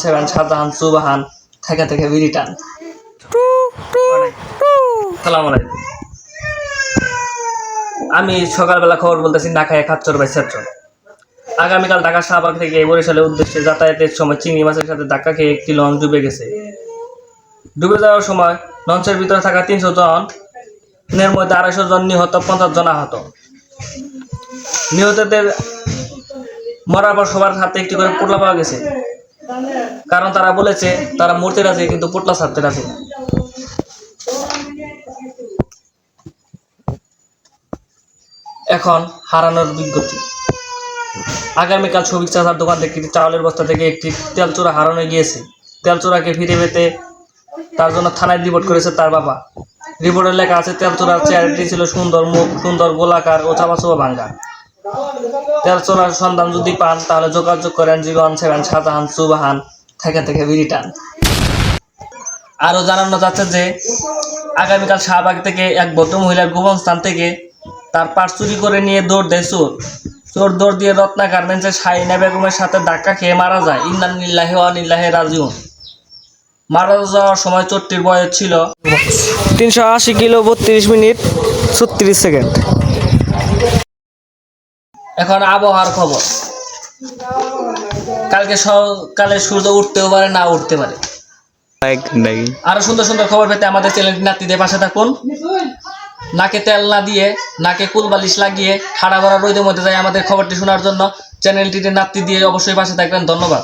Seven Shahjahan সুবাহান থেকে বিরিটান। আসসালামু আলাইকুম। আমি সকালবেলা খবর বলতেছি না খায় খাচ্চর বাই ছাত্র। আগামীকাল ঢাকা শাহবাগ থেকে বরিশালের উদ্দেশ্যে যাতায়াতের সময় চিংড়ি মাছের সাথে ধাক্কা খেয়ে একটি লঞ্চ ডুবে গেছে। ডুবে যাওয়ার সময় লঞ্চের ভিতরে থাকা 300 জনের মধ্যে 250 জন নিহত, 50 জন আহত। নিহতদের মরার পর সবার হাতে একটি করে পোটলা পাওয়া গেছে, কারণ তারা বলেছে তারা মরতে রাজি কিন্তু পোটলা ছাড়তে রাজি না। এখন হারানোর বিজ্ঞপ্তি। আগামীকাল শফিক চাচার দোকান থেকে একটি চাউলের বস্তা থেকে একটি তেলচোরা হারানো গিয়েছে। তেলচোরাকে ফিরে পেতে তার জন্য থানায় রিপোর্ট করেছে তার বাবা। রিপোর্টের লেখা আছে, তেলচোরার চেহারাটি ছিল সুন্দর মুখ, সুন্দর গোলাকার ও চাপাচোপা ভাঙ্গা। তেলচোরার সন্ধান যদি পান তাহলে যোগাযোগ করেন 017 শাহজাহান সুবাহান থেকে বিরিটান। আরও জানানো যাচ্ছে যে আগামীকাল শাহবাগ থেকে এক ভদ্র মহিলার গোপন স্থান থেকে তার পার্স চুরি করে নিয়ে দৌড় দেয় চোর। দৌড় দিয়ে রত্না গার্মেন্টসের শাহিনা বেগমের সাথে ধাক্কা খেয়ে মারা যায়। ইন্না লিল্লাহি ওয়া ইন্না ইলাইহি রাজিউন। মারা যাওয়ার সময় চোরটির বয়স ছিল 380 কিলো 32 মিনিট 36 সেকেন্ড। এখন আবহাওয়ার খবর। কালকে সকালে সূর্য উঠতেও পারে, না উঠতে পারে। আরো সুন্দর সুন্দর খবর পেতে আমাদের চ্যানেলটি নাতি দিয়ে পাশে থাকুন। নাকে তেল না দিয়ে, নাকে কুলবালিশ লাগিয়ে ঠাড়া ভরা রোদের মধ্যে যায় আমাদের খবরটি শোনার জন্য চ্যানেলটিতে নাতি দিয়ে অবশ্যই পাশে থাকবেন। ধন্যবাদ।